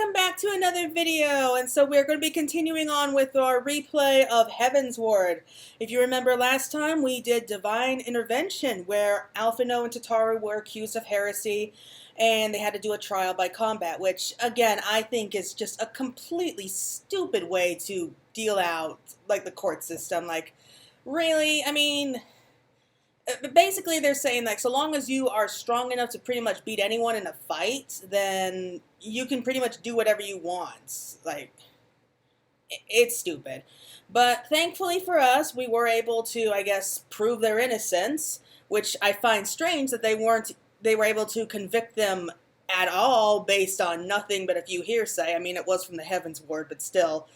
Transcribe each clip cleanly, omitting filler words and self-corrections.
welcome back to another video. And so we're going to be continuing on with our replay of Heavensward. If you remember last time, we did Divine Intervention, where Alphinaud and Tataru were accused of heresy, and they had to do a trial by combat, which, again, I think is just a completely stupid way to deal out, like, the court system. Like, really? I mean, basically they're saying, like, so long as you are strong enough to pretty much beat anyone in a fight, then you can pretty much do whatever you want. Like, it's stupid. But thankfully for us, we were able to, I guess, prove their innocence, which I find strange that they were able to convict them at all based on nothing but a few hearsay. I mean, it was from the Heavensward, but still,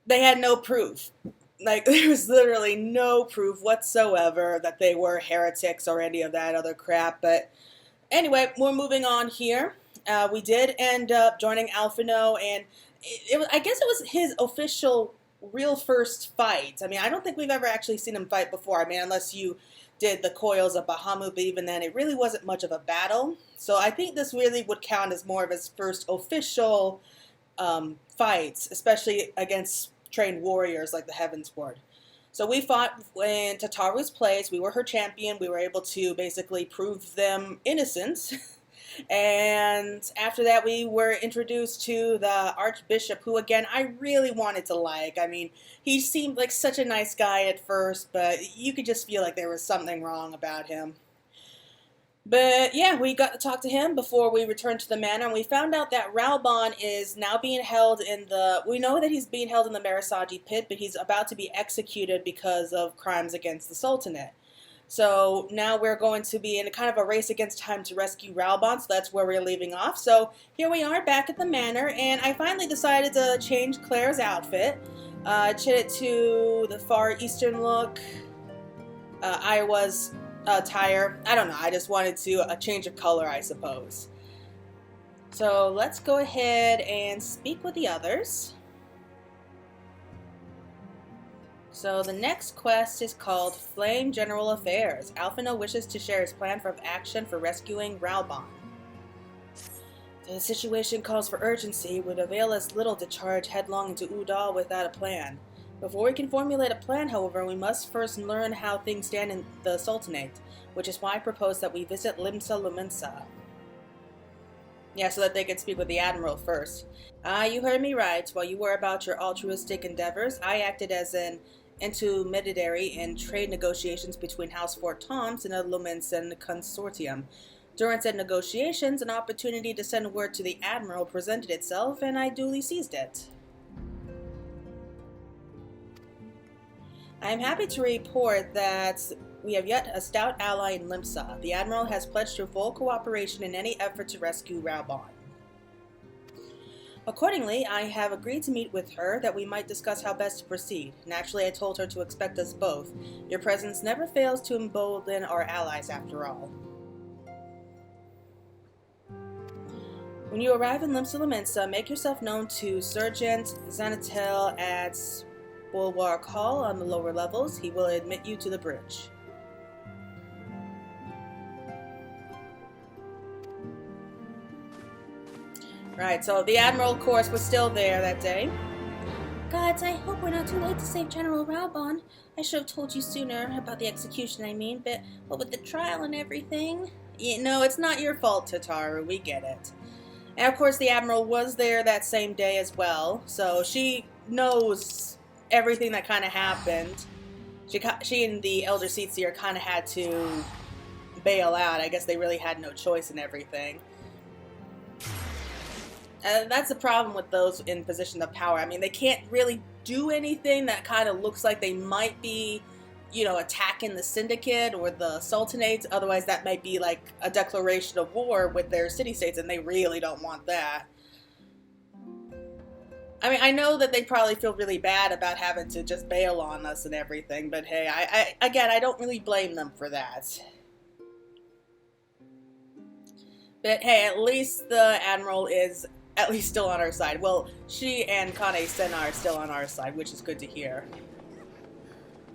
they had no proof. Like, there was literally no proof whatsoever that they were heretics or any of that other crap. But anyway, we're moving on here. We did end up joining Alphinaud, and I guess it was his official, real first fight. I mean, I don't think we've ever actually seen him fight before. I mean, unless you did the Coils of Bahamut, but even then, it really wasn't much of a battle. So I think this really would count as more of his first official fights, especially against trained warriors like the Heavensward. So we fought in Tataru's place. We were her champion. We were able to basically prove them innocent. And after that, we were introduced to the Archbishop, who, again, I really wanted to like. I mean, he seemed like such a nice guy at first, but you could just feel like there was something wrong about him. But yeah, we got to talk to him before we returned to the manor, and we found out that Raubahn is now being held in the... We know that he's being held in the Marasagi pit, but he's about to be executed because of crimes against the Sultanate. So now we're going to be in kind of a race against time to rescue Raubahn, so that's where we're leaving off. So here we are back at the manor, and I finally decided to change Claire's outfit. Change it to the Far Eastern look. Iowa's attire. I don't know, I just wanted to a change of color, I suppose. So let's go ahead and speak with the others. So the next quest is called Flame General Affairs. Alphinaud wishes to share his plan of action for rescuing Raubahn. The situation calls for urgency. It would avail us little to charge headlong into Udal without a plan. Before we can formulate a plan, however, we must first learn how things stand in the Sultanate, which is why I propose that we visit Limsa Lumensa. Yeah, so that they can speak with the Admiral first. You heard me right. While you were about your altruistic endeavors, I acted as an intermediary in trade negotiations between House Fort Toms and a Lumensan consortium. During said negotiations, an opportunity to send word to the Admiral presented itself, and I duly seized it. I am happy to report that we have yet a stout ally in Limsa. The Admiral has pledged her full cooperation in any effort to rescue Raubahn. Accordingly, I have agreed to meet with her that we might discuss how best to proceed. Naturally, I told her to expect us both. Your presence never fails to embolden our allies, after all. When you arrive in Limsa Lumensa, make yourself known to Sergeant Zanatel at Bulwark Hall on the lower levels. He will admit you to the bridge. Right, so the Admiral, of course, was still there that day. Gods, I hope we're not too late to save General Raubahn. I should have told you sooner about the execution, I mean, but what with the trial and everything? No, it's not your fault, Tataru, we get it. And of course, the Admiral was there that same day as well, so she knows everything that kind of happened. She and the Elder Seatseer kind of had to bail out. I guess they really had no choice in everything. That's the problem with those in position of power. I mean, they can't really do anything that kind of looks like they might be, you know, attacking the Syndicate or the Sultanate. Otherwise, that might be like a declaration of war with their city-states, and they really don't want that. I mean, I know that they probably feel really bad about having to just bail on us and everything, but hey, I don't really blame them for that. But hey, at least the Admiral is at least still on our side. Well, she and Kane Senna are still on our side, which is good to hear.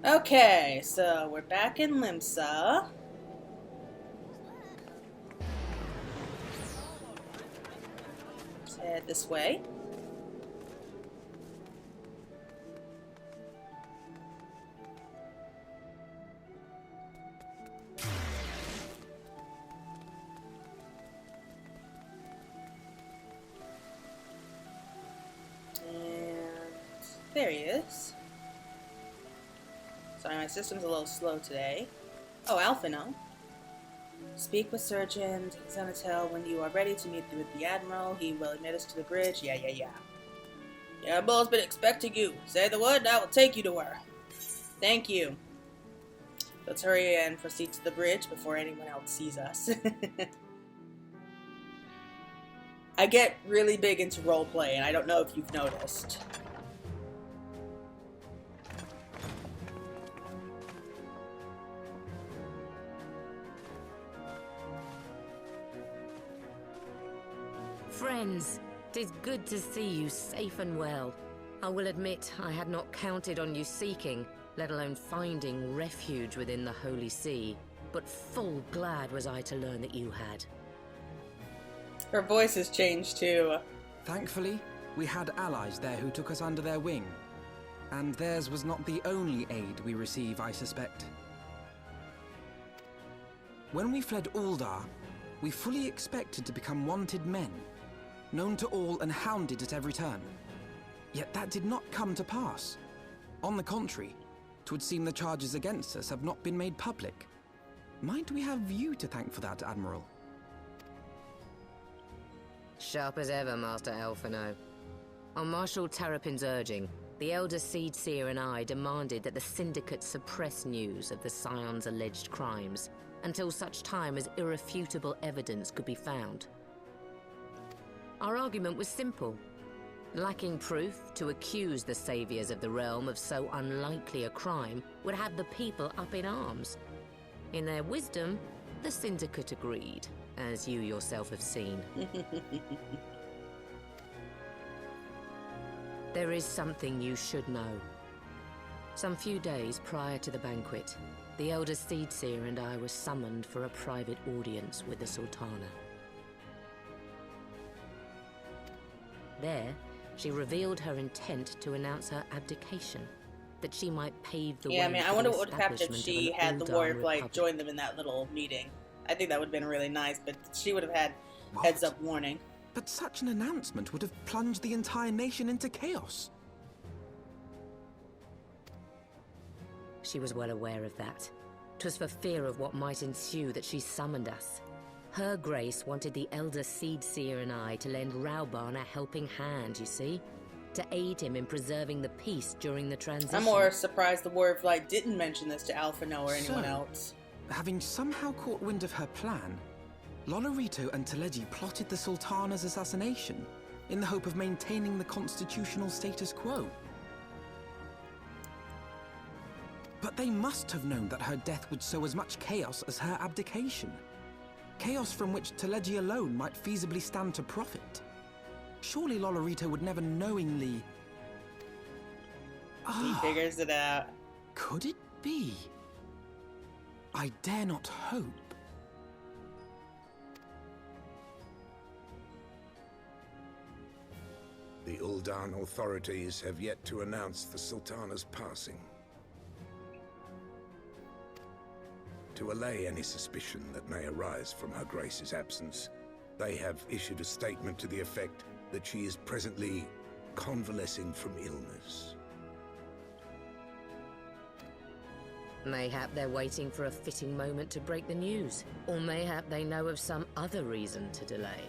Okay, so we're back in Limsa. So head this way. There he is. Sorry, my system's a little slow today. Oh, Alphinaud. Speak with Sergeant Zanatel when you are ready to meet with the Admiral. He will admit us to the bridge. Yeah. The Admiral's been expecting you. Say the word and I will take you to her. Thank you. Let's hurry and proceed to the bridge before anyone else sees us. I get really big into roleplay, and I don't know if you've noticed. Friends, 'tis good to see you safe and well. I will admit I had not counted on you seeking, let alone finding refuge within the Holy See, but full glad was I to learn that you had. Her voice has changed too. Thankfully, we had allies there who took us under their wing. And theirs was not the only aid we receive, I suspect. When we fled Uldar, we fully expected to become wanted men, known to all and hounded at every turn. Yet that did not come to pass. On the contrary, 'twould seem the charges against us have not been made public. Might we have you to thank for that, Admiral? Sharp as ever, Master Alphinaud. On Marshal Terrapin's urging, the Elder Seedseer and I demanded that the Syndicate suppress news of the Scion's alleged crimes until such time as irrefutable evidence could be found. Our argument was simple. Lacking proof, to accuse the saviors of the realm of so unlikely a crime would have the people up in arms. In their wisdom, the Syndicate agreed, as you yourself have seen. There is something you should know. Some few days prior to the banquet, the Elder Seedseer and I were summoned for a private audience with the Sultana. There, she revealed her intent to announce her abdication, that she might pave the way. Yeah, I mean, I for wonder the what would have happened if she establishment had of the an Warrior Uldan of Light Republic. join them in that little meeting. I think that would have been really nice, but she would have had What? heads-up warning. But such an announcement would have plunged the entire nation into chaos. She was well aware of that. 'Twas for fear of what might ensue that she summoned us. Her Grace wanted the Elder Seedseer and I to lend Raubahn a helping hand, you see? To aid him in preserving the peace during the transition. I'm more surprised the Warrior of Light didn't mention this to Alphinaud or anyone So, else. Having somehow caught wind of her plan, Lolorito and Teleji plotted the Sultana's assassination in the hope of maintaining the constitutional status quo. But they must have known that her death would sow as much chaos as her abdication. Chaos from which Teleji alone might feasibly stand to profit. Surely Lolorito would never knowingly... He figures it out. Could it be? I dare not hope. The Uldan authorities have yet to announce the Sultana's passing. To allay any suspicion that may arise from Her Grace's absence, they have issued a statement to the effect that she is presently convalescing from illness. Mayhap they're waiting for a fitting moment to break the news. Or mayhap they know of some other reason to delay.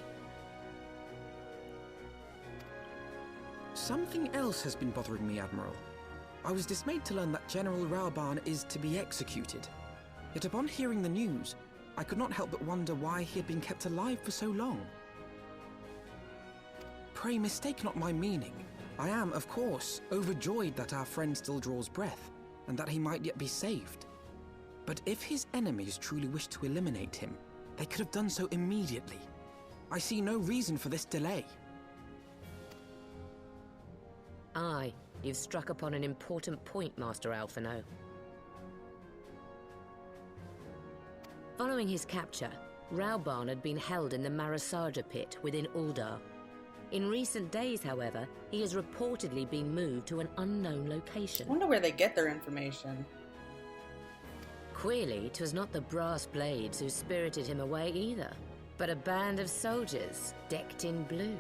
Something else has been bothering me, Admiral. I was dismayed to learn that General Raubahn is to be executed. Yet upon hearing the news, I could not help but wonder why he had been kept alive for so long. Pray mistake not my meaning. I am, of course, overjoyed that our friend still draws breath, and that he might yet be saved. But if his enemies truly wished to eliminate him, they could have done so immediately. I see no reason for this delay. Aye, you've struck upon an important point, Master Alphinaud. Following his capture, Raubahn had been held in the Marasaja pit within Uldar. In recent days, however, he has reportedly been moved to an unknown location. I wonder where they get their information. Queerly, 'twas not the brass blades who spirited him away either, but a band of soldiers decked in blue.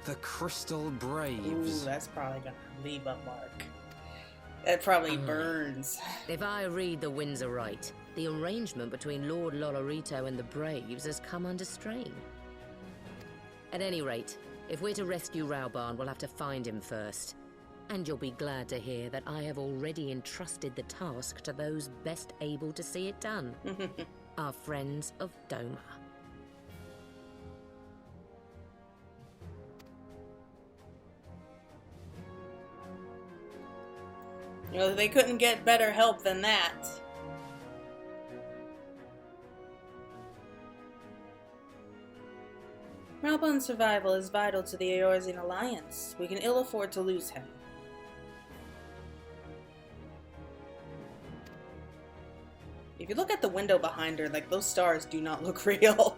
The Crystal Braves. Ooh, that's probably gonna leave a mark. It probably burns. If I read the winds aright, the arrangement between Lord Lolorito and the Braves has come under strain. At any rate, if we're to rescue Raubahn, we'll have to find him first. And you'll be glad to hear that I have already entrusted the task to those best able to see it done. Our friends of Doma. You know, they couldn't get better help than that. Ralban's survival is vital to the Eorzean Alliance. We can ill afford to lose him. If you look at the window behind her, like, those stars do not look real.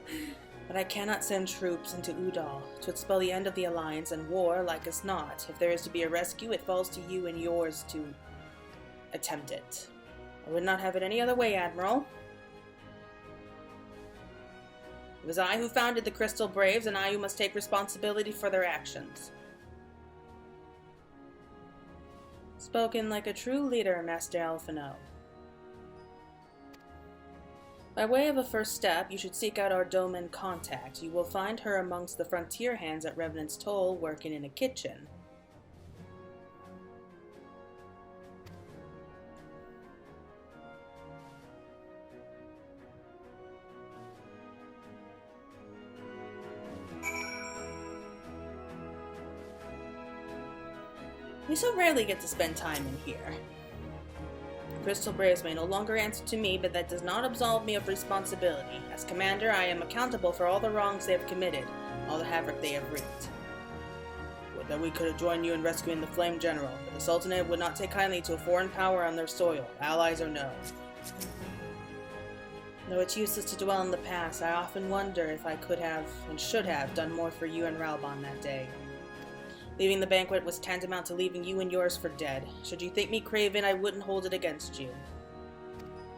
But I cannot send troops into Udal. 'Twould spell the end of the Alliance and war, like as not. If there is to be a rescue, it falls to you and yours to attempt it. I would not have it any other way, Admiral. It was I who founded the Crystal Braves, and I who must take responsibility for their actions. Spoken like a true leader, Master Alphinaud. By way of a first step, you should seek out our Doman contact. You will find her amongst the frontier hands at Revenant's Toll, working in a kitchen. We so rarely get to spend time in here. Crystal Braves may no longer answer to me, but that does not absolve me of responsibility. As commander, I am accountable for all the wrongs they have committed, all the havoc they have wreaked. Would that we could have joined you in rescuing the Flame General, but the Sultanate would not take kindly to a foreign power on their soil, allies or no. Though it's useless to dwell on the past, I often wonder if I could have, and should have, done more for you and Raubahn that day. Leaving the banquet was tantamount to leaving you and yours for dead. Should you think me craven, I wouldn't hold it against you.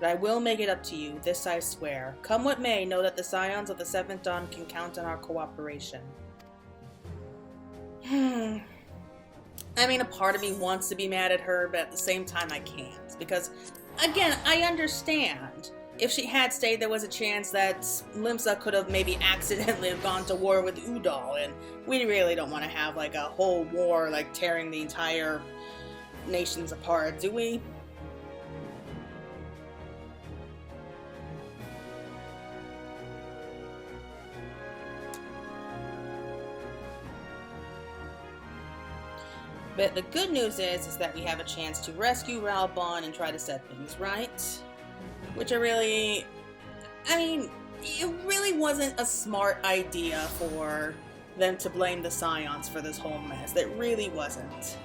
But I will make it up to you, this I swear. Come what may, know that the Scions of the Seventh Dawn can count on our cooperation. I mean, a part of me wants to be mad at her, but at the same time I can't. Because, again, I understand. If she had stayed, there was a chance that Limsa could have maybe accidentally gone to war with Udal, and we really don't want to have, like, a whole war, like, tearing the entire nations apart, do we? But the good news is that we have a chance to rescue Raubahn and try to set things right. Which it really wasn't a smart idea for them to blame the Scions for this whole mess. It really wasn't.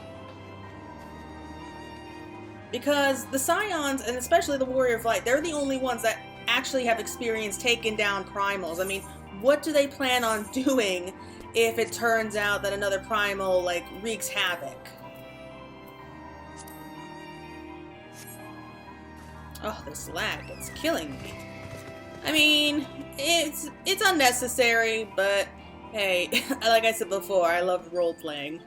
Because the Scions, and especially the Warrior of Light, they're the only ones that actually have experience taking down primals. I mean, what do they plan on doing if it turns out that another primal, like, wreaks havoc? Oh, this lag, it's killing me. I mean, it's unnecessary, but hey, like I said before, I love role-playing.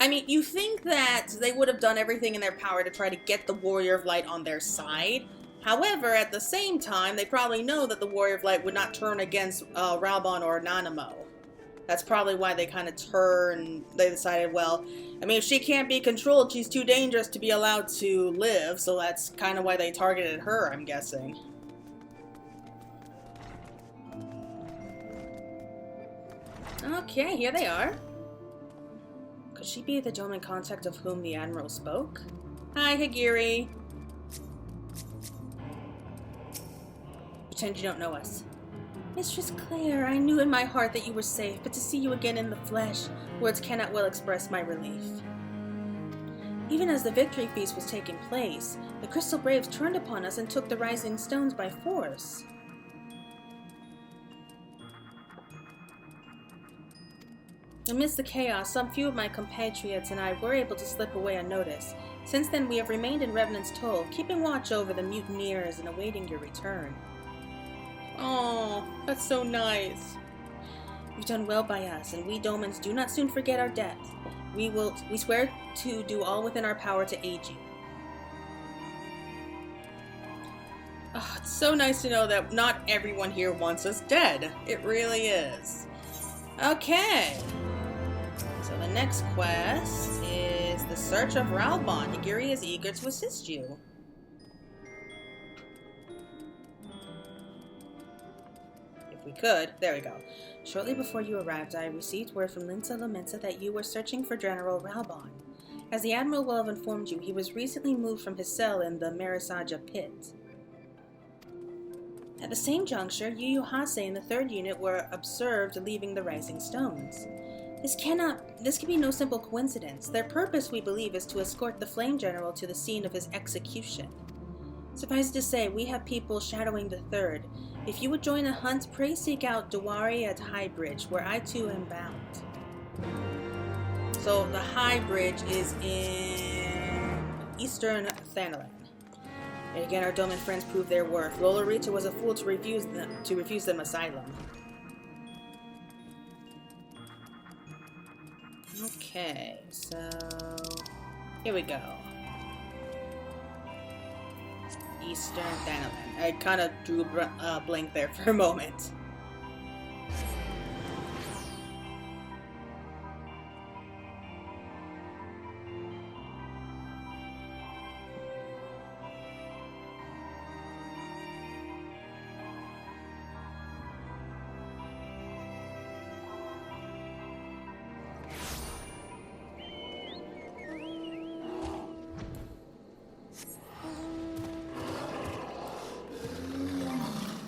I mean, you think that they would have done everything in their power to try to get the Warrior of Light on their side. However, at the same time, they probably know that the Warrior of Light would not turn against Raubahn or Nanamo. That's probably why they kind of they decided, well, I mean, if she can't be controlled, she's too dangerous to be allowed to live, so that's kind of why they targeted her, I'm guessing. Okay, here they are. Could she be the Doman contact of whom the Admiral spoke? Hi, Higiri. Pretend you don't know us. Mistress Claire, I knew in my heart that you were safe, but to see you again in the flesh, words cannot well express my relief. Even as the victory feast was taking place, the Crystal Braves turned upon us and took the rising stones by force. Amidst the chaos, some few of my compatriots and I were able to slip away unnoticed. Since then, we have remained in Revenant's Toll, keeping watch over the mutineers and awaiting your return. Oh, that's so nice. You've done well by us, and we Domans do not soon forget our debt. We swear to do all within our power to aid you. Oh, it's so nice to know that not everyone here wants us dead. It really is. Okay. So the next quest is the Search of Ralban. Higiri is eager to assist you. If we could. There we go. Shortly before you arrived, I received word from Linsa Laminsa that you were searching for General Raubahn. As the Admiral will have informed you, he was recently moved from his cell in the Marisaja pit. At the same juncture, Yu Hase and the 3rd Unit were observed leaving the Rising Stones. This can be no simple coincidence. Their purpose, we believe, is to escort the Flame General to the scene of his execution. Suffice it to say, we have people shadowing the 3rd. If you would join the hunt, pray seek out Dewari at High Bridge, where I too am bound. So the High Bridge is in Eastern Thanalan. And again, our Doman friends proved their worth. Lola Rita was a fool to refuse them asylum. Okay, so here we go. Eastern Thanalan. I kind of drew a blank there for a moment.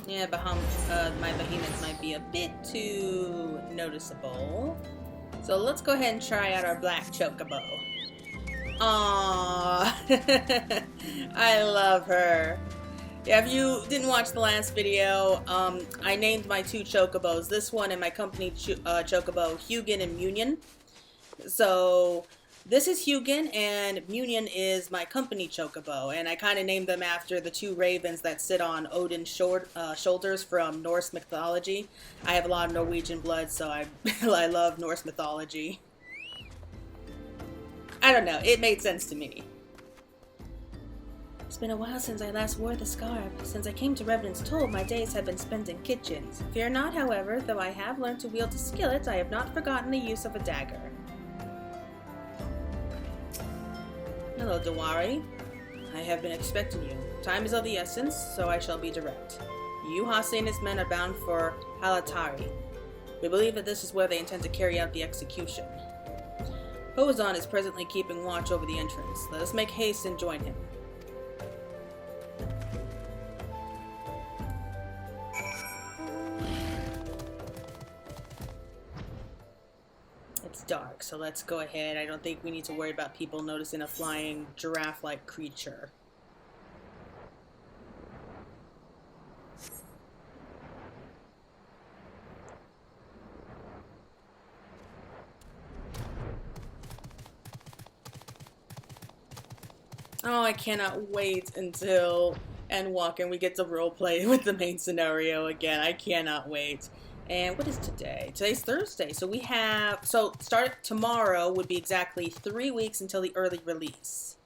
Yeah, my behemoths might be a bit too noticeable. So let's go ahead and try out our black chocobo. Aww, I love her. Yeah, if you didn't watch the last video, I named my 2 chocobos. This one and my company chocobo, Hugin and Munion. So this is Hugin, and Munion is my company chocobo, and I kind of named them after the 2 ravens that sit on Odin's shoulders from Norse mythology. I have a lot of Norwegian blood, so I love Norse mythology. I don't know, it made sense to me. It's been a while since I last wore the scarf. Since I came to Revenant's Toll, my days have been spent in kitchens. Fear not, however, though I have learned to wield a skillet, I have not forgotten the use of a dagger. Hello, Dewari. I have been expecting you. Time is of the essence, so I shall be direct. Yu Hase and his men are bound for Halatari. We believe that this is where they intend to carry out the execution. Hozan is presently keeping watch over the entrance. Let us make haste and join him. It's dark, so let's go ahead. I don't think we need to worry about people noticing a flying giraffe-like creature. Oh, I cannot wait until Endwalk and we get to roleplay with the main scenario again. I cannot wait. And what is today? Today's Thursday. So we have... So start tomorrow would be exactly 3 weeks until the early release.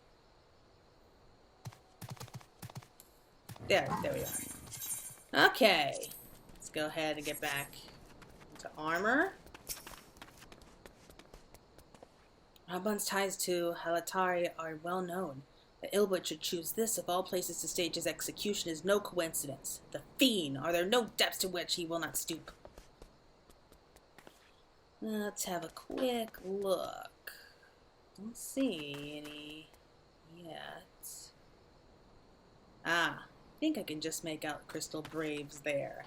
There we are. Okay. Let's go ahead and get back to armor. Raubann's ties to Halatari are well known. That Ilbert should choose this of all places to stage his execution is no coincidence. The fiend! Are there no depths to which he will not stoop? Let's have a quick look. Don't see any yet. Ah, I think I can just make out Crystal Braves there.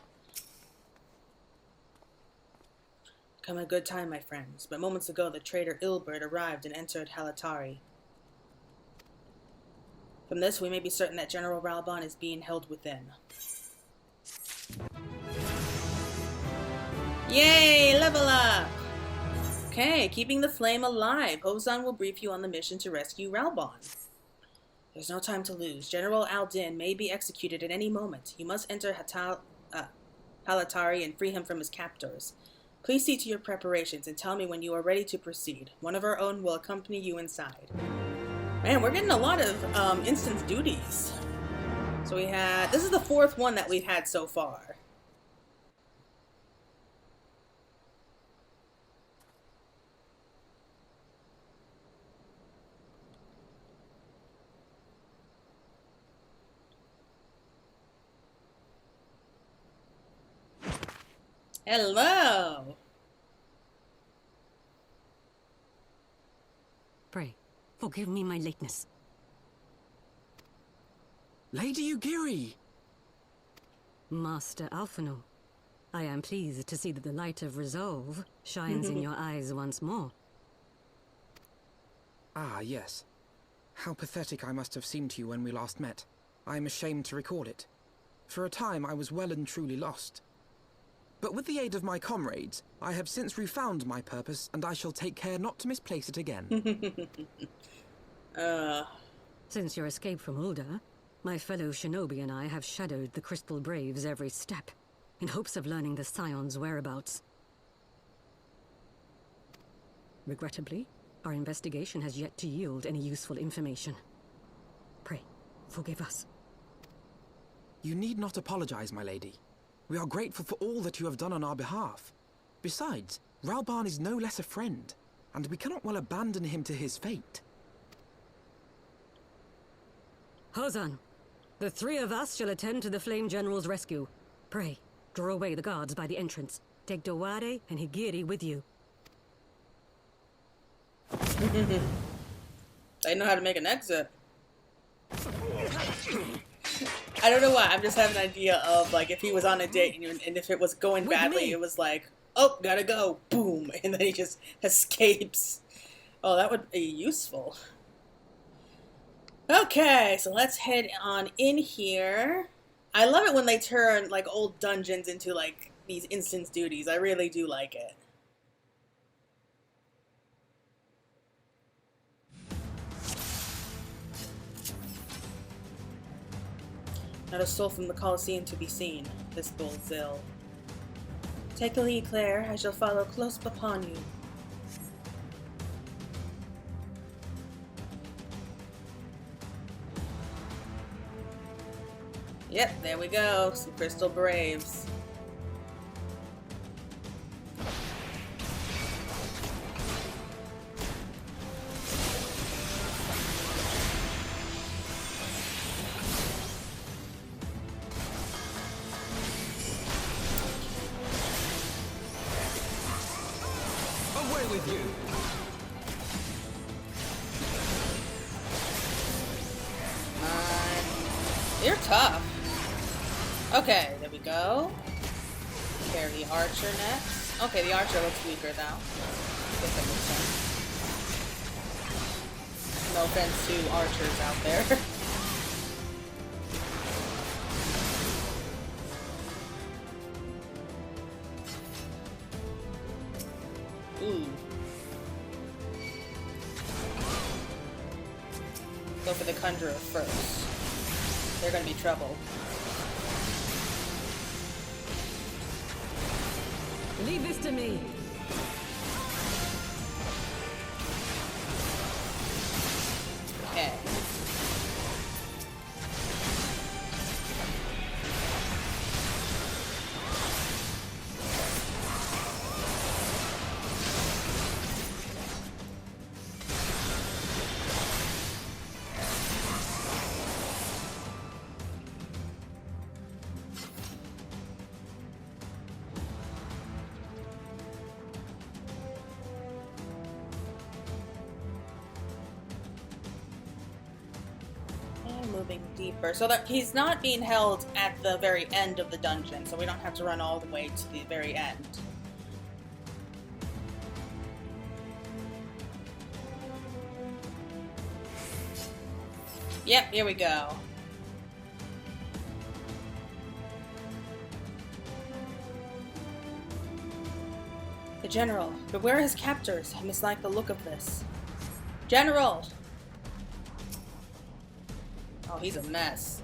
Come at a good time, my friends, but moments ago the traitor Ilbert arrived and entered Halatari. From this, we may be certain that General Ralban is being held within. Yay! Level up! Okay, keeping the flame alive. Hozan will brief you on the mission to rescue Ralban. There's no time to lose. General Aldin may be executed at any moment. You must enter Halatari and free him from his captors. Please see to your preparations and tell me when you are ready to proceed. One of our own will accompany you inside. Man, we're getting a lot of instance duties. So we had... This is the 4th one that we've had so far. Hello! Pray, forgive me my lateness. Lady Ugiri! Master Alphinaud, I am pleased to see that the light of resolve shines in your eyes once more. Ah, yes. How pathetic I must have seemed to you when we last met. I am ashamed to recall it. For a time I was well and truly lost. But with the aid of my comrades, I have since refound my purpose, and I shall take care not to misplace it again. Since your escape from Ulda, my fellow shinobi and I have shadowed the Crystal Braves every step, in hopes of learning the Scion's whereabouts. Regrettably, our investigation has yet to yield any useful information. Pray, forgive us. You need not apologize, my lady. We are grateful for all that you have done on our behalf. Besides, Raubahn is no less a friend, and we cannot well abandon him to his fate. Hozan, the 3 of us shall attend to the Flame General's rescue. Pray, draw away the guards by the entrance. Take Dowade and Higiri with you. They know how to make an exit. I don't know why, I'm just having an idea of, like, if he was on a date and if it was going badly, it was like, oh, gotta go, boom, and then he just escapes. Oh, that would be useful. Okay, so let's head on in here. I love it when they turn, like, old dungeons into, like, these instance duties. I really do like it. Not a soul from the Colosseum to be seen, this bold Zill. Take the lead, Claire. I shall follow close upon you. Yep, there we go. Some Crystal Braves. With you. You're tough. Okay, there we go. Prepare the archer next. Okay, the archer looks weaker now. I guess that makes sense. No offense to archers out there. Ooh. Go for the Conjurer first. They're gonna be trouble. Leave this to me. Okay. Moving deeper, so that he's not being held at the very end of the dungeon, so we don't have to run all the way to the very end. Yep, here we go. The General. Beware his captors. I mislike the look of this. General! Oh, he's a mess.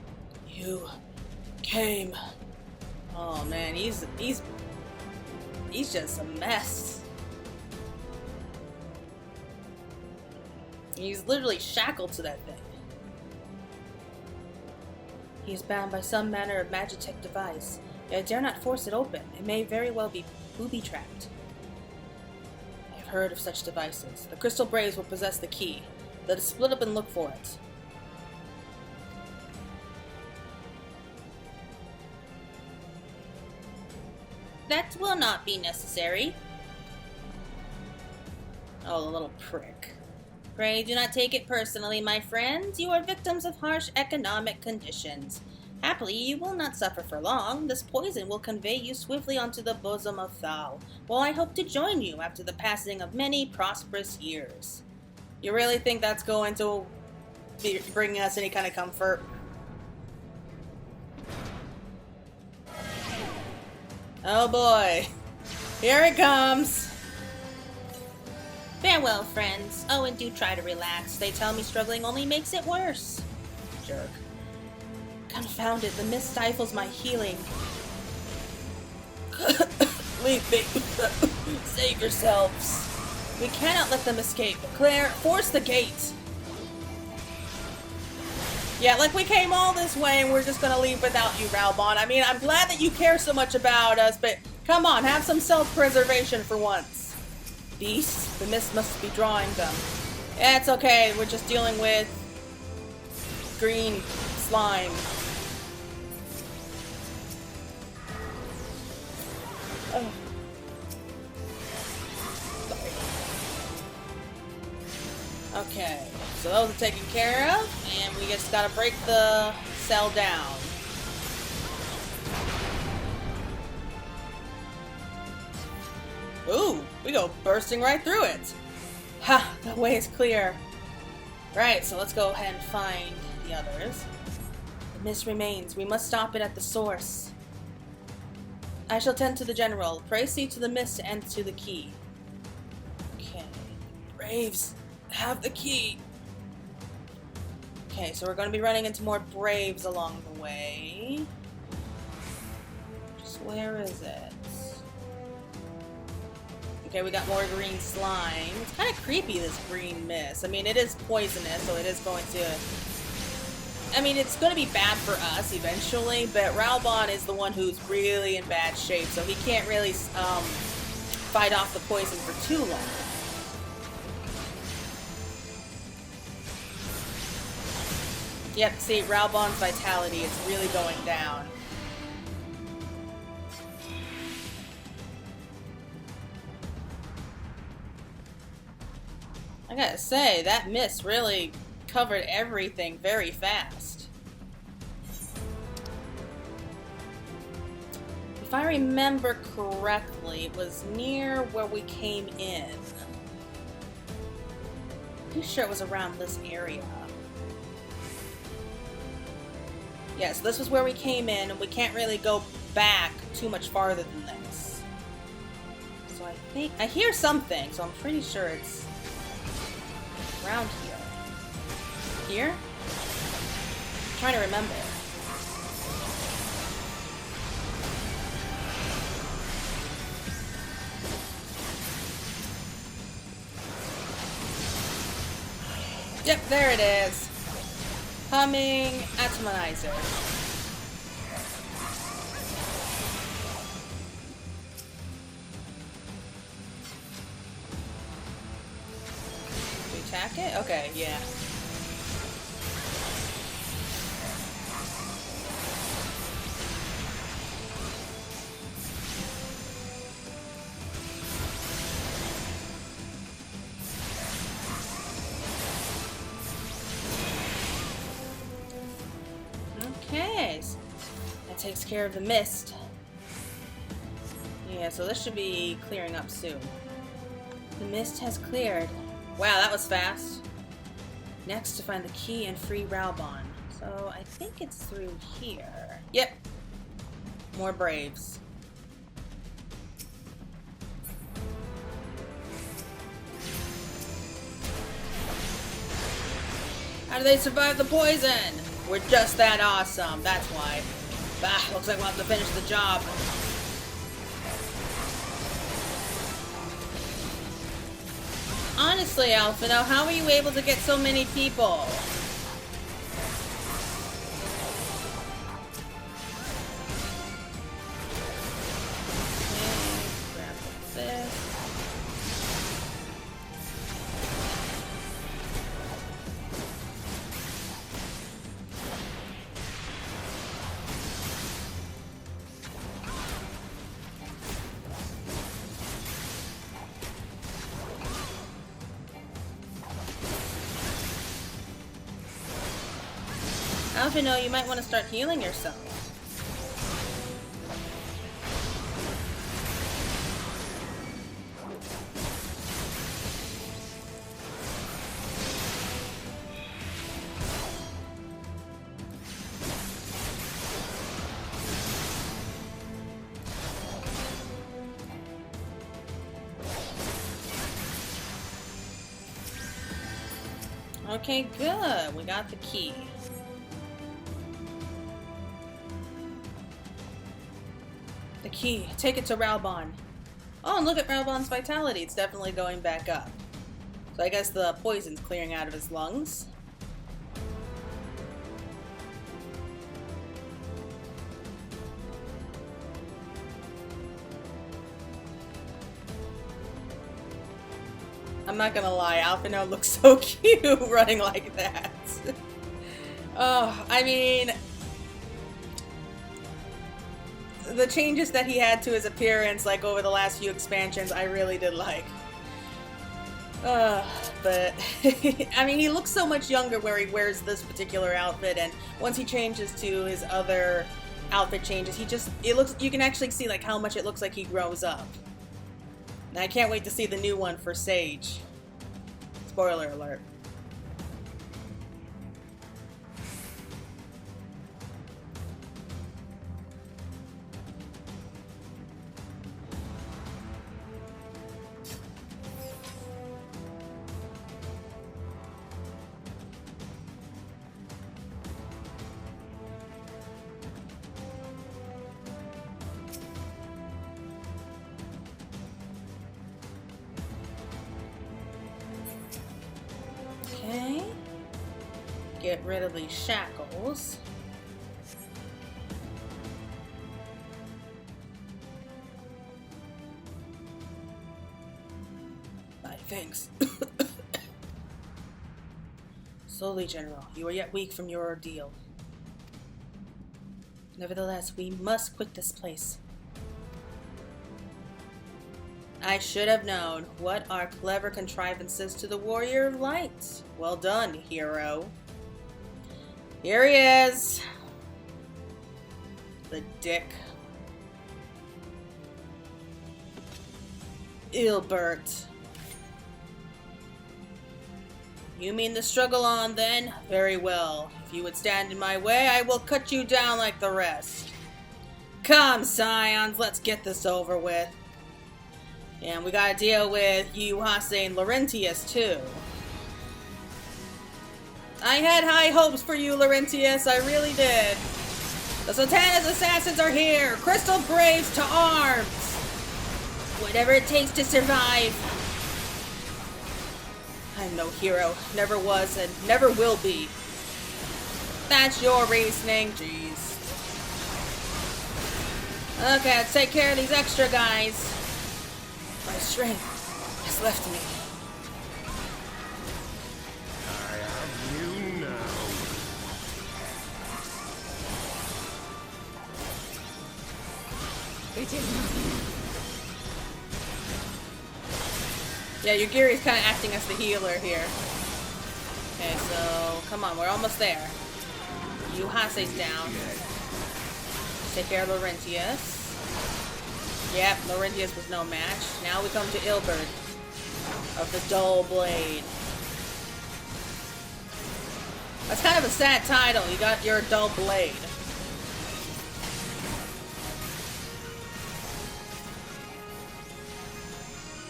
You came. Oh man, he's just a mess. He's literally shackled to that thing. He is bound by some manner of magitech device. Yet I dare not force it open. It may very well be booby-trapped. I have heard of such devices. The Crystal Braves will possess the key. Let us split up and look for it. That will not be necessary. Oh, the little prick. Pray do not take it personally, my friends. You are victims of harsh economic conditions. Happily, you will not suffer for long. This poison will convey you swiftly onto the bosom of Thal, while I hope to join you after the passing of many prosperous years. You really think that's going to be bringing us any kind of comfort? Oh boy. Here it comes. Farewell, friends. Oh, and do try to relax. They tell me struggling only makes it worse. Jerk. Confound it, the mist stifles my healing. Leave me. Save yourselves. We cannot let them escape. Claire, force the gate. Yeah, like we came all this way and we're just gonna leave without you, Raubahn. I mean, I'm glad that you care so much about us, but come on, have some self-preservation for once. Beasts, the mist must be drawing them. Yeah, it's okay, we're just dealing with green slime. Oh. Okay, so those are taken care of, and we just gotta break the cell down. Ooh, we go bursting right through it. Ha, the way is clear. Right, so let's go ahead and find the others. The mist remains. We must stop it at the source. I shall tend to the General. Pray see to the mist and to the key. Okay. Braves, have the key. Okay, so we're going to be running into more Braves along the way. Just where is it? Okay, we got more green slime. It's kind of creepy, this green mist. I mean, it is poisonous, so it is going to... I mean, it's going to be bad for us eventually, but Raubahn is the one who's really in bad shape, so he can't really fight off the poison for too long. Yep, see, Raubahn's vitality is really going down. I gotta say, that mist really covered everything very fast. If I remember correctly, it was near where we came in. I'm pretty sure it was around this area. Yes, this was where we came in, and we can't really go back too much farther than this. So I think... I hear something, so I'm pretty sure it's around here. Here? I'm trying to remember. Yep, there it is. Humming atomizer. Do we attack it? Okay, yeah. Okay, that takes care of the mist. Yeah, so this should be clearing up soon. The mist has cleared. Wow, that was fast. Next, to find the key and free Raubahn. So I think it's through here. Yep. More Braves. How do they survive the poison? We're just that awesome, that's why. Bah, looks like we'll have to finish the job. Honestly, Alphinaud, how are you able to get so many people? Alphinaud, you might want to start healing yourself. Okay, good. We got the key. The key. Take it to Raubahn. Oh, and look at Raubann's vitality. It's definitely going back up. So I guess the poison's clearing out of his lungs. I'm not gonna lie, Alphinaud looks so cute running like that. Oh, I mean, the changes that he had to his appearance, like over the last few expansions, I really did like. But I mean, he looks so much younger where he wears this particular outfit, and once he changes to his other outfit changes, it looks, you can actually see like how much it looks like he grows up. And I can't wait to see the new one for Sage. Spoiler alert. Okay. Get rid of these shackles. Thanks. Slowly, General. You are yet weak from your ordeal. Nevertheless, we must quit this place. I should have known. What are clever contrivances to the warrior of light? Well done, hero. Here he is. The dick. Ilbert. You mean the struggle on, then? Very well. If you would stand in my way, I will cut you down like the rest. Come, scions, let's get this over with. And we gotta deal with Yuhase and Laurentius, too. I had high hopes for you, Laurentius. I really did. The Sultana's assassins are here. Crystal Braves to arms. Whatever it takes to survive. I'm no hero. Never was and never will be. That's your reasoning. Jeez. Okay, let's take care of these extra guys. My strength has left me. I have you now. It is nothing. Yeah, Yugiri's kind of acting as the healer here. Okay, so come on, we're almost there. Yuhase's down. Take care of Laurentius. Yep, Laurentius was no match. Now we come to Ilbert of the Dull Blade. That's kind of a sad title. You got your Dull Blade.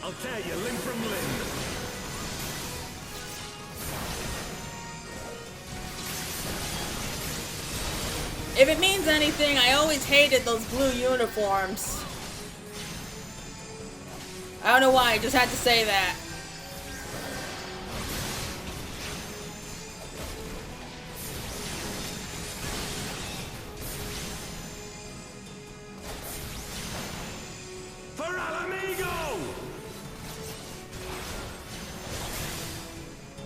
I'll tear you limb from limb. If it means anything, I always hated those blue uniforms. I don't know why, I just had to say that. For Alamigo!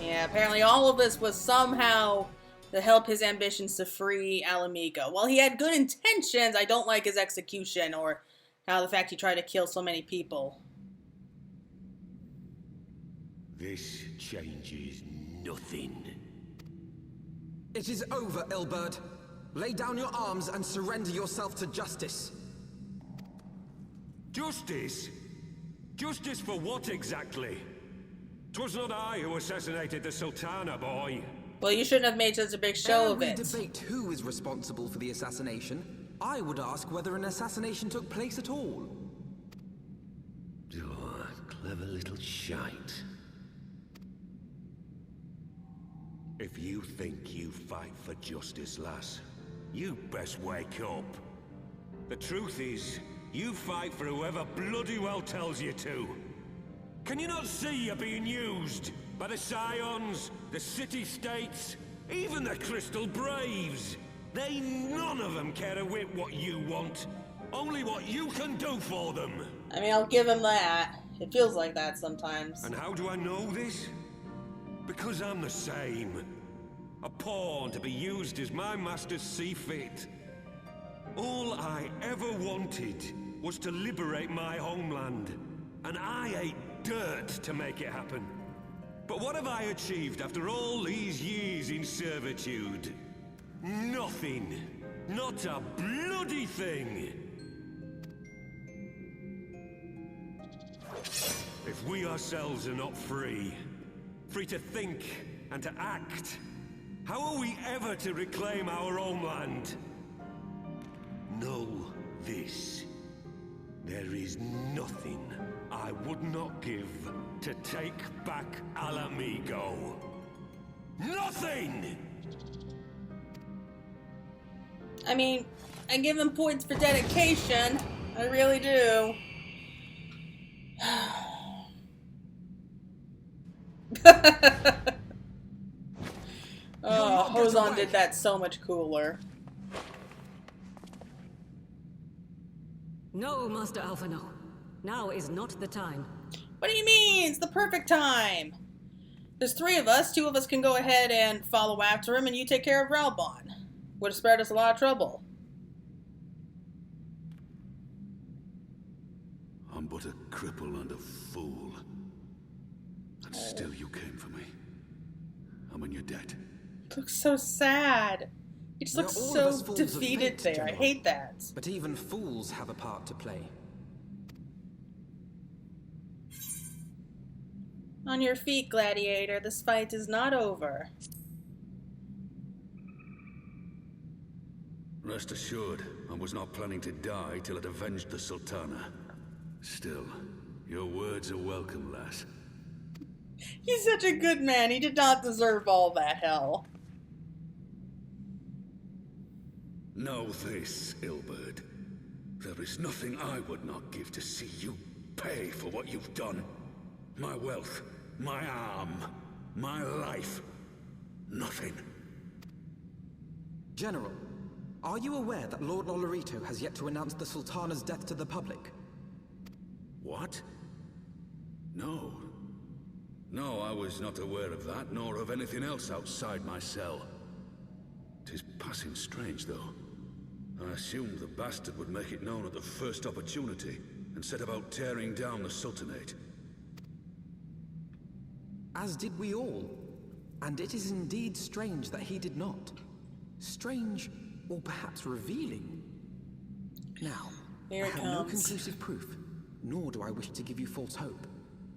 Yeah, apparently all of this was somehow to help his ambitions to free Alamigo. While he had good intentions, I don't like his execution or how the fact he tried to kill so many people. This changes nothing. It is over, Ilberd. Lay down your arms and surrender yourself to justice. Justice? Justice for what exactly? 'Twas not I who assassinated the Sultana, boy. Well, you shouldn't have made such a big show of Ere it. we debate who is responsible for the assassination, I would ask whether an assassination took place at all. Oh, clever little shite. If you think you fight for justice, lass, you best wake up. The truth is, you fight for whoever bloody well tells you to. Can you not see you're being used? By the Scions, the City-States, even the Crystal Braves. They none of them care a whit what you want. Only what you can do for them. I mean, I'll give him that. It feels like that sometimes. And how do I know this? Because I'm the same. A pawn to be used as my masters see fit. All I ever wanted was to liberate my homeland. And I ate dirt to make it happen. But what have I achieved after all these years in servitude? Nothing. Not a bloody thing. If we ourselves are not free, free to think and to act, how are we ever to reclaim our homeland? Know this. There is nothing I would not give to take back Alamigo. Nothing! I mean, I give him points for dedication. I really do. Oh, Hozan did that so much cooler. No, Master Alphinaud. Now is not the time. What do you mean? It's the perfect time. There's three of us. Two of us can go ahead and follow after him, and you take care of Raubahn. Would have spared us a lot of trouble. I'm but a cripple and a fool. And still you came for me. I'm in your debt. It looks so sad. He just looks so defeated there. I hate that. But even fools have a part to play. On your feet, gladiator. This fight is not over. Rest assured, I was not planning to die till I'd avenged the Sultana. Still, your words are welcome, lass. He's such a good man. He did not deserve all that hell. Know this, Ilberd. There is nothing I would not give to see you pay for what you've done. My wealth, my arm, my life. Nothing. General, are you aware that Lord Lolorito has yet to announce the Sultana's death to the public? What? No. No, I was not aware of that, nor of anything else outside my cell. 'Tis passing strange, though. I assumed the bastard would make it known at the first opportunity, and set about tearing down the Sultanate. As did we all. And it is indeed strange that he did not. Strange, or perhaps revealing. Now, Here I it have no comes. conclusive proof, nor do I wish to give you false hope.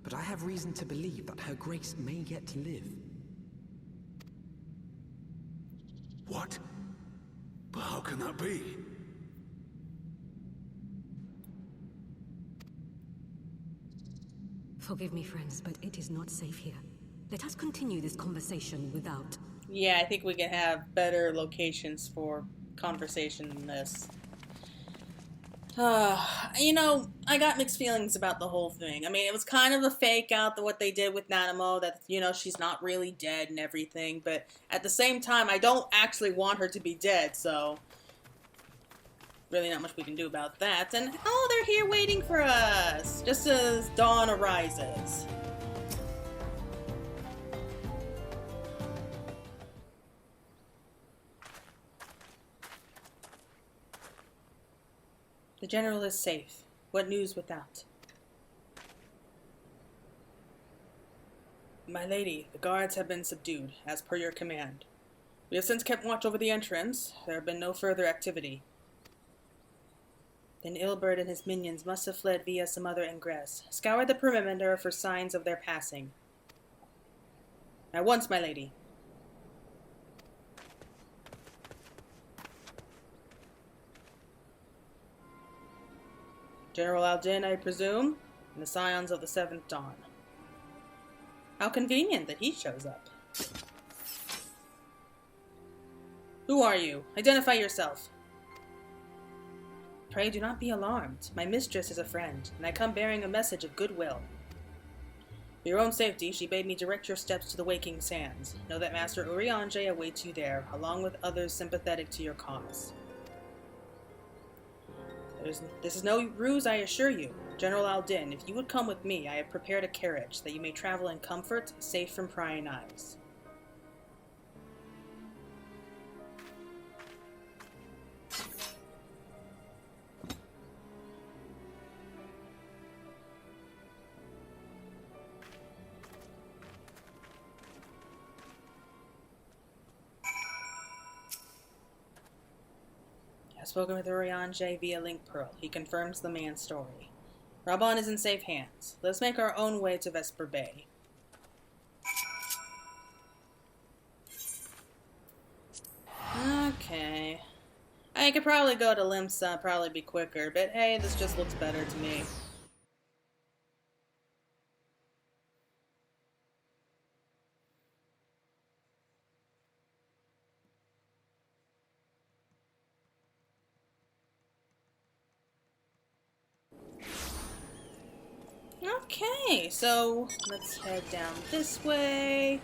But I have reason to believe that Her Grace may yet live. What? But how can that be? Forgive me, friends, but it is not safe here. Let us continue this conversation without. Yeah, I think we can have better locations for conversation in this. You know, I got mixed feelings about the whole thing. I mean, it was kind of a fake out what they did with Nanamo, that, you know, she's not really dead and everything, but at the same time, I don't actually want her to be dead, so really not much we can do about that. And, oh, they're here waiting for us, just as dawn arises. The general is safe. What news without? My lady, the guards have been subdued, as per your command. We have since kept watch over the entrance. There have been no further activity. Then Ilbert and his minions must have fled via some other ingress. Scour the perimeter for signs of their passing. At once, my lady. General Aldin, I presume, and the scions of the Seventh Dawn. How convenient that he shows up. Who are you? Identify yourself. Pray do not be alarmed. My mistress is a friend, and I come bearing a message of goodwill. For your own safety, she bade me direct your steps to the Waking Sands. Know that Master Urianger awaits you there, along with others sympathetic to your cause. This is no ruse, I assure you. General Aldin, if you would come with me, I have prepared a carriage, that you may travel in comfort, safe from prying eyes. I've spoken with Urianger via Link Pearl. He confirms the man's story. Raubahn is in safe hands. Let's make our own way to Vesper Bay. Okay. I could probably go to Limsa, probably be quicker, but hey, this just looks better to me. Okay, so let's head down this way.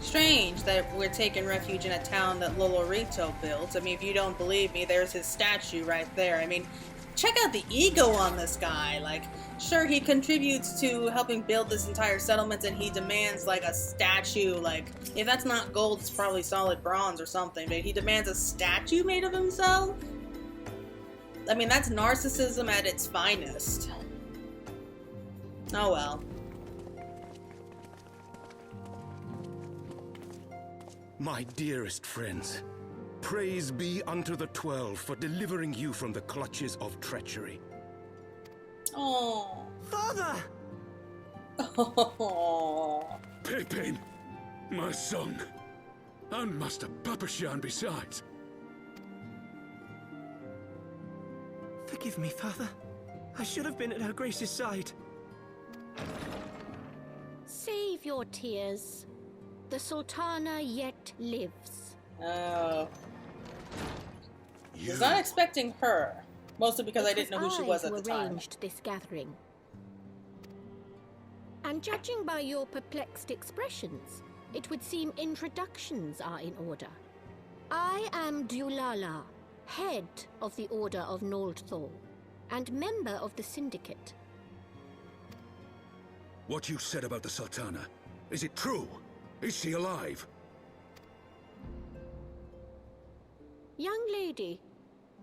Strange that we're taking refuge in a town that Lolorito built. I mean, if you don't believe me, there's his statue right there. I mean, check out the ego on this guy. Like, sure, he contributes to helping build this entire settlement, and he demands, like, a statue. Like, if that's not gold, it's probably solid bronze or something, but he demands a statue made of himself? I mean, that's narcissism at its finest. Oh well. My dearest friends, praise be unto the 12 for delivering you from the clutches of treachery. Oh, Father! oh. Pepin, my son, and Master Papashan besides. Forgive me, Father. I should have been at Her Grace's side. Save your tears. The Sultana yet lives. Oh. I was not expecting her. Mostly because I didn't know who she was at the time. Arranged this gathering. And judging by your perplexed expressions, it would seem introductions are in order. I am Dulala, head of the Order of Noldthor, and member of the Syndicate. What you said about the Sultana, is it true? Is she alive? Young lady,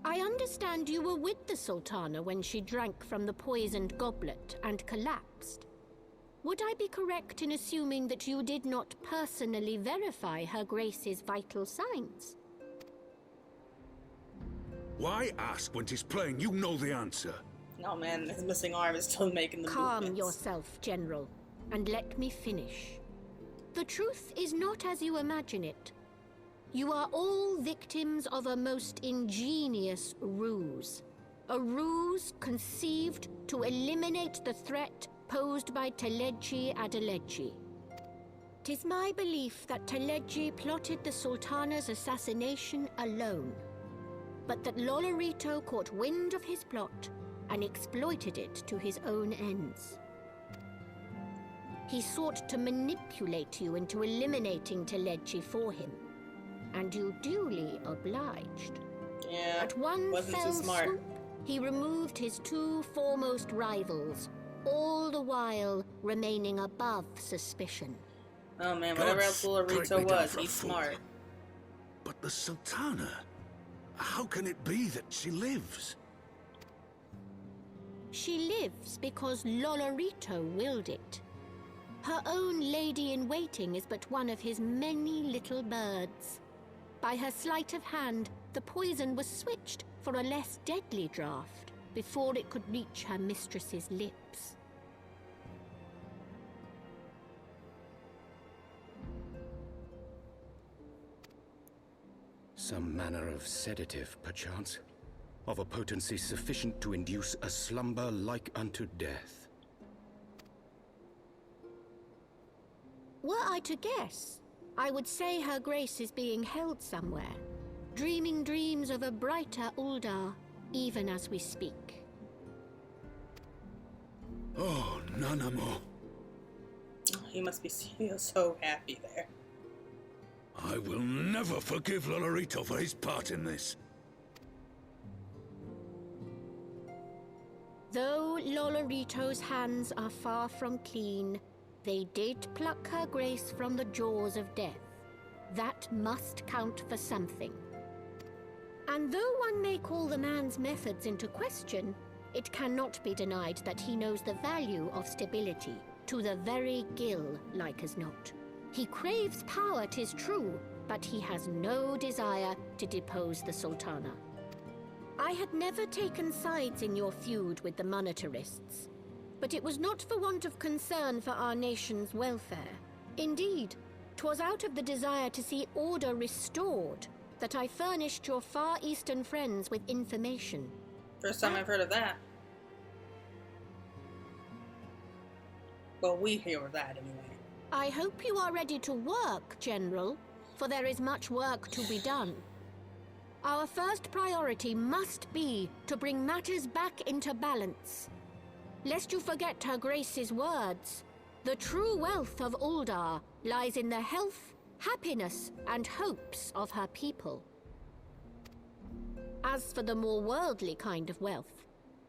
I understand you were with the Sultana when she drank from the poisoned goblet and collapsed. Would I be correct in assuming that you did not personally verify Her Grace's vital signs? Why ask when 'tis plain you know the answer? Oh man, his missing arm is still making the Calm movements. yourself, General, and let me finish. The truth is not as you imagine it. You are all victims of a most ingenious ruse. A ruse conceived to eliminate the threat posed by Teledji Adeledji. 'Tis my belief that Teledji plotted the Sultana's assassination alone, but that Lolorito caught wind of his plot and exploited it to his own ends. He sought to manipulate you into eliminating Teledji for him, and you duly obliged. Yeah, At one wasn't fell so smart. swoop, he removed his two foremost rivals, all the while remaining above suspicion. Oh man, whatever else Gods, Lolorito strike me down was, for a he's fool. smart. But the Sultana? How can it be that she lives? She lives because Lolorito willed it. Her own lady-in-waiting is but one of his many little birds. By her sleight of hand, the poison was switched for a less deadly draught before it could reach her mistress's lips. Some manner of sedative, perchance, of a potency sufficient to induce a slumber like unto death. Were I to guess, I would say her grace is being held somewhere, dreaming dreams of a brighter Uldar, even as we speak. Oh, Nanamo. He must be so happy there. I will never forgive Lolorito for his part in this. Though Lolorito's hands are far from clean, they did pluck her grace from the jaws of death. That must count for something. And though one may call the man's methods into question, it cannot be denied that he knows the value of stability, to the very gill, like as not. He craves power, 'tis true, but he has no desire to depose the Sultana. I had never taken sides in your feud with the monetarists, but it was not for want of concern for our nation's welfare. Indeed, 'twas out of the desire to see order restored that I furnished your Far Eastern friends with information. First time I've heard of that. Well, we hear of that anyway. I hope you are ready to work, General, for there is much work to be done. Our first priority must be to bring matters back into balance. Lest you forget Her Grace's words, the true wealth of Uldar lies in the health, happiness, and hopes of her people. As for the more worldly kind of wealth,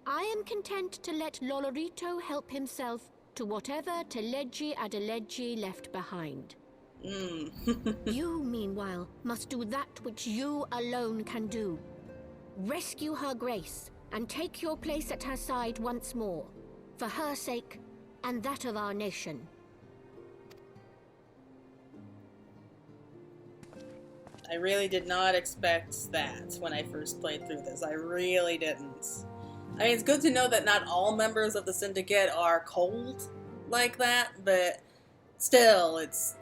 I am content to let Lolorito help himself to whatever Teledji Adeledji left behind. You, meanwhile, must do that which you alone can do. Rescue Her Grace and take your place at her side once more, for her sake and that of our nation. I really did not expect that when I first played through this. I really didn't. I mean, it's good to know that not all members of the Syndicate are cold like that, but still, it's...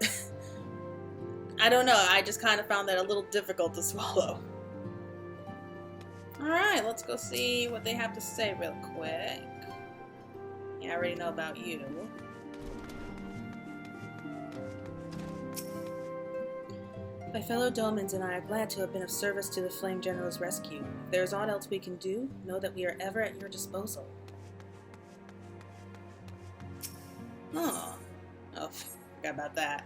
I don't know, I just kind of found that a little difficult to swallow. Alright, let's go see what they have to say real quick. Yeah, I already know about you. My fellow Domans and I are glad to have been of service to the Flame General's rescue. If there is aught else we can do, know that we are ever at your disposal. Oh, forgot about that.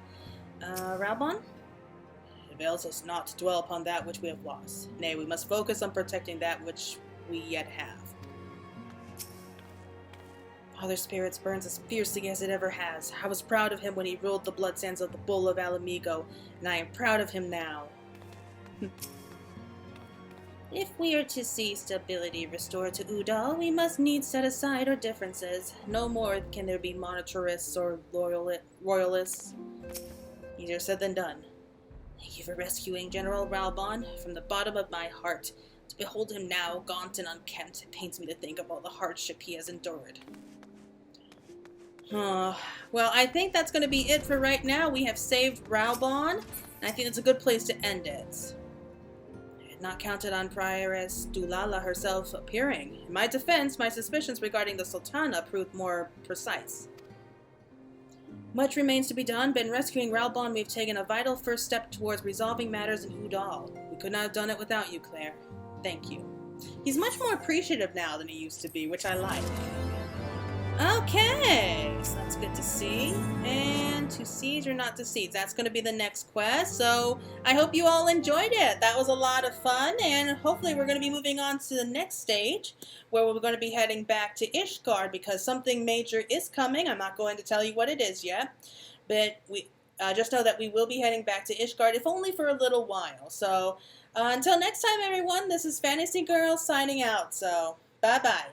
Raubahn? It avails us not to dwell upon that which we have lost. Nay, we must focus on protecting that which we yet have. Father's spirit burns as fiercely as it ever has. I was proud of him when he ruled the blood sands of the Bull of Alamigo, and I am proud of him now. If we are to see stability restored to Udal, we must needs set aside our differences. No more can there be monetarists or royalists. Easier said than done. Thank you for rescuing General Ralban from the bottom of my heart. To behold him now, gaunt and unkempt, it pains me to think of all the hardship he has endured. Well, I think that's going to be it for right now. We have saved Raubahn, and I think it's a good place to end it. I had not counted on Prioress Dulala herself appearing. In my defense, my suspicions regarding the Sultana proved more precise. Much remains to be done, but in rescuing Ralban, we've taken a vital first step towards resolving matters in Udal. We could not have done it without you, Claire. Thank you. He's much more appreciative now than he used to be, which I like. Okay, so that's good to see. And to siege or not to siege, that's going to be the next quest. So I hope you all enjoyed it. That was a lot of fun, and hopefully we're going to be moving on to the next stage, where we're going to be heading back to Ishgard, because something major is coming. I'm not going to tell you what it is yet, but we just know that we will be heading back to Ishgard, if only for a little while. So until next time, everyone, this is Fantasy Girl signing out. So bye-bye.